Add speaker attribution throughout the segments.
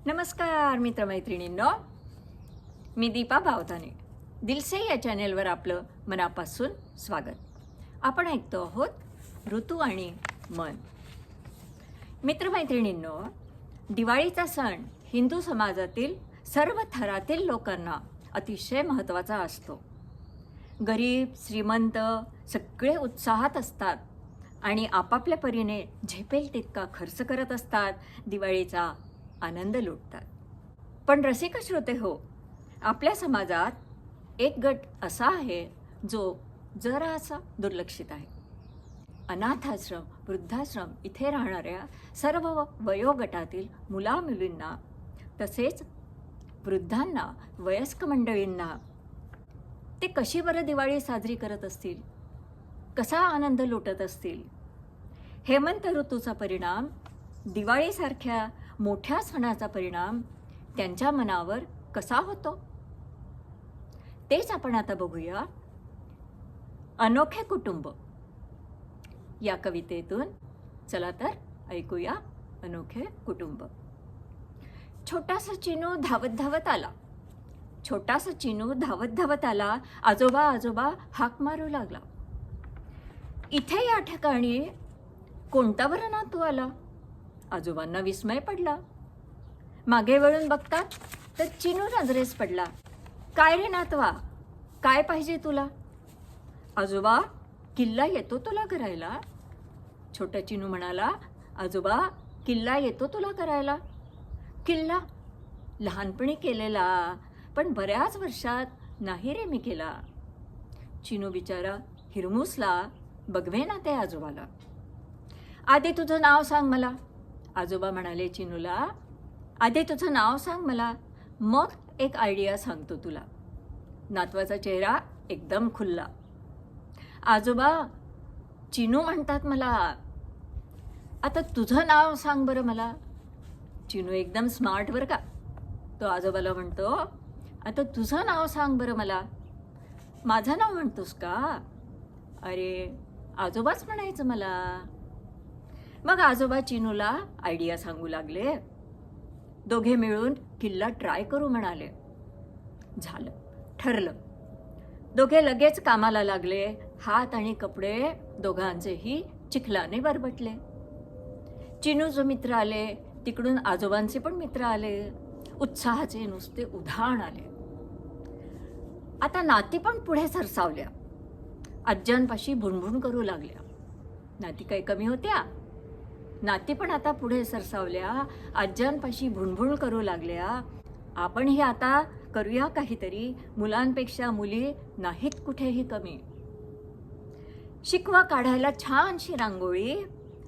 Speaker 1: नमस्कार मित्रमैत्रिणींनो, मी दीपा भावताने. दिलसे या चॅनेलवर आपलं मनापासून स्वागत. आपण ऐकतो आहोत ऋतू आणि मन. मित्रमैत्रिणींनो, दिवाळीचा सण हिंदू समाजातील सर्व थरातील लोकांना अतिशय महत्त्वाचा असतो. गरीब श्रीमंत सगळे उत्साहात असतात आणि आपापल्या परीने झेपेल तितका खर्च करत असतात, दिवाळीचा आनंद लुटतात. पण रसिक श्रोते हो, आपल्या समाजात एक गट असा आहे जो जरासा दुर्लक्षित आहे. अनाथाश्रम, वृद्धाश्रम इथे राहणाऱ्या सर्व वयोगटातील मुलामुलींना, तसेच वृद्धांना, वयस्क मंडळींना ते कशी बरं दिवाळी साजरी करत असतील, कसा आनंद लुटत असतील. हेमंत ऋतूचा परिणाम, दिवाळीसारख्या मोठ्या सणाचा परिणाम त्यांच्या मनावर कसा होतो, तेच आपण आता बघूया. अनोखे कुटुंब या कवितेतून. चला तर ऐकूया अनोखे कुटुंब. छोटासा चिनू धावत धावत आला. छोटासा चिनू धावत धावत आला. आजोबा हाक मारू लागला. इथे या ठिकाणी कोणता बरं नातू आला? आजोबांना विस्मय पडला. मागे वळून बघतात तर चिनू नजरेस पडला. काय रे नातवा, काय पाहिजे तुला? आजोबा, किल्ला येतो तुला करायला? छोटा चिनू म्हणाला, आजोबा, किल्ला येतो तुला करायला? किल्ला लहानपणी केलेला, पण बऱ्याच वर्षात नाही रे मी केला. चिनू बिचारा हिरमुसला. बघवे ना ते आजोबाला. आधी तुझं नाव सांग मला. आजोबा म्हणाले चिनूला, आधी तुझं नाव सांग मला, मग एक आयडिया सांगतो तुला. नातवाचा चेहरा एकदम खुलला. आजोबा, चिनू म्हणतात मला. आता तुझं नाव सांग बरं मला. चिनू एकदम स्मार्ट बरं का. तो आजोबाला म्हणतो, आता तुझं नाव सांग बरं मला. माझं नाव म्हणतोस का? अरे, आजोबाच म्हणायचं मला. मग आजोबा चिनूला आयडिया सांगू लागले. दोघे मिळून किल्ला ट्राय करू म्हणाले. झालं, ठरलं. दोघे लगेच कामाला लागले. हात आणि कपडे दोघांचेही चिखलाने बरबटले. चिनूचे मित्र आले, तिकडून आजोबांचे पण मित्र आले. उत्साहाचे नुसते उधाण आले. आता नाती पण पुढे सरसावल्या. आज्यांपाशी भुणभुण करू लागल्या. नाती काही कमी होत्या? नाती पण आता पुढे सरसावल्या. आज्यांपाशी भुणभुण करू लागल्या. आपणही आता करूया काहीतरी. मुलांपेक्षा मुली नाहीत कुठेही कमी. शिकवा काढायला छानशी रांगोळी.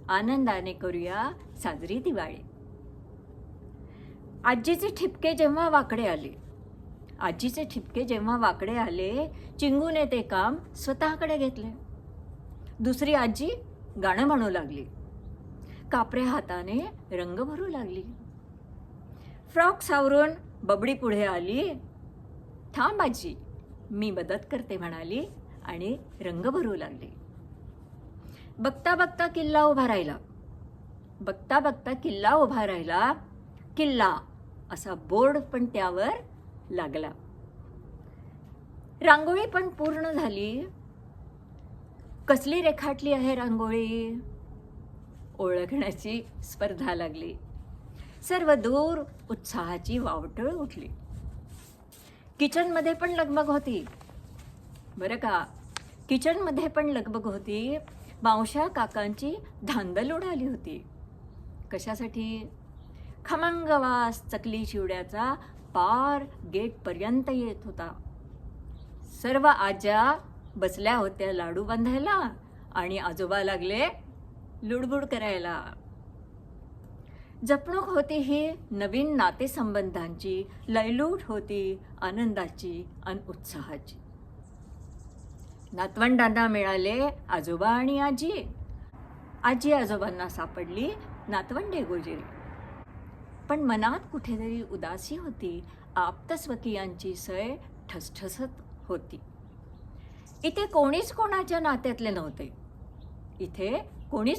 Speaker 1: आनंदाने करूया साजरी दिवाळी. आजीचे ठिपके जेव्हा वाकडे आले, चिंगूने ते काम स्वतःकडे घेतले. दुसरी आजी गाणं म्हणू लागली. कापऱ्या हाताने रंग भरू लागली. फ्रॉक सावरून बबडी पुढे आली. थांब आजी, मी मदत करते म्हणाली आणि रंग भरू लागली. बघता बघता किल्ला उभा राहिला. किल्ला असा बोर्ड पण त्यावर लागला. रांगोळी पण पूर्ण झाली. कसली रेखाटली आहे रांगोळी? ओळखण्याची स्पर्धा लागली. सर्व दूर उत्साहाची वावटळ उठली. किचनमध्ये पण लगबग होती बरं का. किचनमध्ये पण लगबग होती. मावश्या काकांची धांदल उडाली होती. कशासाठी? खमंग वास चकली चिवड्याचा पार गेटपर्यंत येत होता. सर्व आज्या बसल्या होत्या लाडू बांधायला आणि आजोबा लागले लुडबुड करायला. जपणूक होती ही नवीन नातेसंबंधांची. लयलूट होती आनंदाची आणि उत्साहाची. नातवंडांना मिळाले आजोबा आणि आजी. आजी आजोबांना सापडली नातवंडे गोजिरी. पण मनात कुठेतरी उदासी होती. आप्तस्वकीयांची सय ठसठसत होती. इथे कोणीच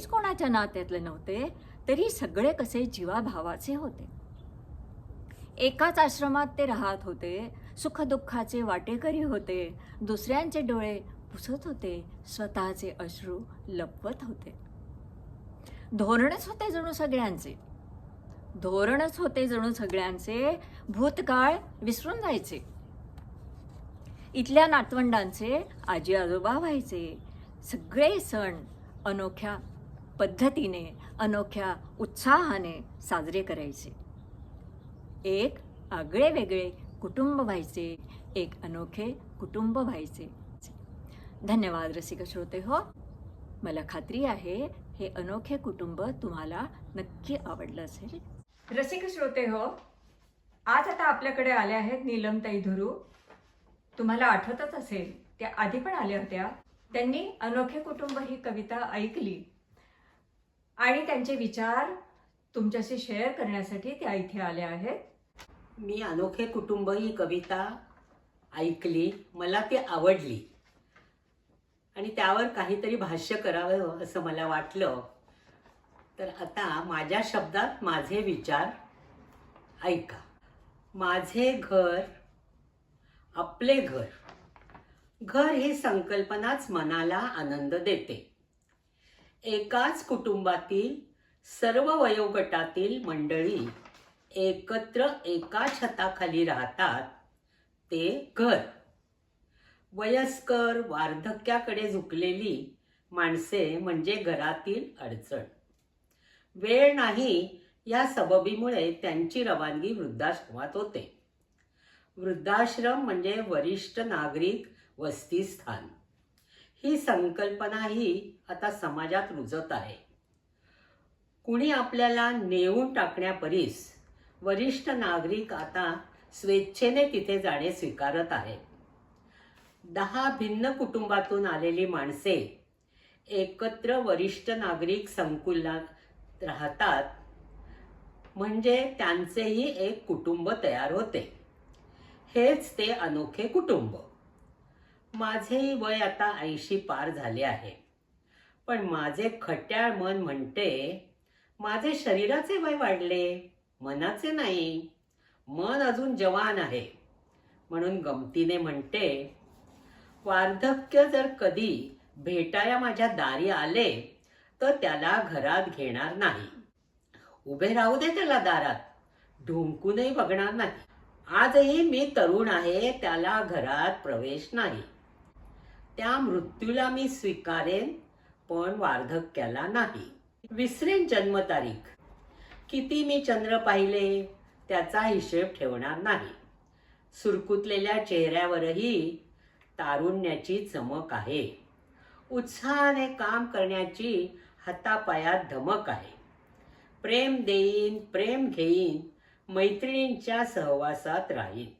Speaker 1: कोणाच्या नात्यातले नव्हते. तरी सगळे कसे जीवाभावाचे होते. एकाच आश्रमात ते राहत होते, सुखदुःखाचे वाटेकरी होते, दुसऱ्यांचे डोळे पुसत होते, स्वतःचे अश्रू लपवत होते. धोरणच होते जणू सगळ्यांचे, भूतकाळ विसरून जायचे. इथल्या नातवंडांचे आजी आजोबा व्हायचे. सगळे सण अनोख्या पद्धतीने, अनोख्या उत्साहाने साजरे करायचे. एक आगळे वेगळे कुटुंब व्हायचे, एक अनोखे कुटुंब व्हायचे. धन्यवाद रसिक श्रोते हो. मला खात्री आहे हे अनोखे कुटुंब तुम्हाला नक्की आवडलं असेल. रसिक श्रोते हो, आज आता आपल्याकडे आल्या आहेत नीलमताई धुरू. तुम्हाला आठवतच असेल, त्या आधी पण आल्या होत्या. त्यांनी अनोखे कुटुंब ही कविता ऐकली आणि त्यांचे विचार तुमच्याशी शेअर करण्यासाठी त्या इथे आल्या आहेत.
Speaker 2: मी अनोखे कुटुंब ही कविता ऐकली, मला ती आवडली आणि त्यावर काहीतरी भाष्य करावं असं मला वाटलं. तर आता माझ्या शब्दात माझे विचार ऐका. माझे घर, आपले घर. घर ही संकल्पनाच मनाला आनंद देते. एकाच कुटुंबातील सर्व वयोगटातील मंडळी एकत्र एका छताखाली राहतात, ते घर. वयस्कर, वार्धक्याकडे झुकलेली माणसे म्हणजे घरातील अडचण. वेळ नाही या सबबीमुळे त्यांची रवानगी वृद्धाश्रमात होते. वृद्धाश्रम म्हणजे वरिष्ठ नागरिक वसतिस्थान. ही संकल्पनाही आता समाजात रुजत आहे. कुणी आपल्याला नेऊन टाकण्यापरीस वरिष्ठ नागरिक आता स्वेच्छेने तिथे जाणे स्वीकारत आहेत. 10 भिन्न कुटुंबातून आलेली माणसे एकत्र वरिष्ठ नागरिक संकुलात राहतात, म्हणजे त्यांचेही एक कुटुंब तयार होते. हेच ते अनोखे कुटुंब. माझेही वय आता 80 पार झाले आहे, पण माझे खट्याळ मन म्हणते माझे शरीराचे वय वाढले, मनाचे नाही. मन अजून जवान आहे, म्हणून गमतीने म्हणते वार्धक्य जर कधी भेटाया माझ्या दारी आले तर त्याला घरात घेणार नाही. उभे राहू दे त्याला दारात, ढुंकूनही बघणार नाही. आजही मी तरुण आहे, त्याला घरात प्रवेश नाही. त्या मृत्यूला मी स्वीकारेन, पण वार्धक्याला नाही. विसरेन जन्मतारीख. किती मी चंद्र पाहिले त्याचा हिशेब ठेवणार नाही. सुरकुतलेल्या चेहऱ्यावरही तारुण्याची चमक आहे. उत्साहाने काम करण्याची हातापायात धमक आहे. प्रेम देईन, प्रेम घेईन, मैत्रिणींच्या सहवासात राहीन.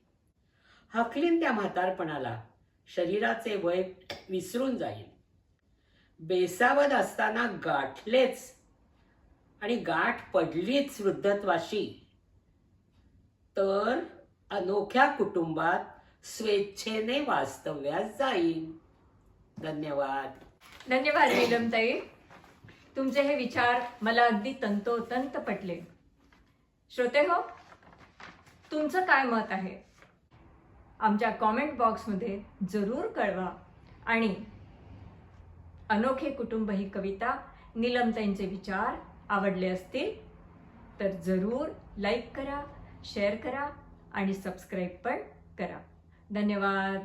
Speaker 2: हकलीन त्या म्हातारपणाला, शरीराचे वय विसरून जाईन. बेसावध असताना गाठलेच आणि गाठ पडलीच वृद्धत्वाशी, तर अनोख्या कुटुंबात स्वेच्छेने वास्तव्यास जाईन. धन्यवाद.
Speaker 1: धन्यवाद नीलमताई. तुमचे हे विचार मला अगदी तंतोतंत पटले. श्रोते हो, तुमचं काय मत आहे आमच्या कॉमेंट बॉक्समध्ये जरूर कळवा. आणि अनोखे कुटुंब ही कविता, नीलमताईंचे विचार आवडले असतील तर जरूर लाईक करा, शेअर करा आणि सबस्क्राईब पण करा. धन्यवाद.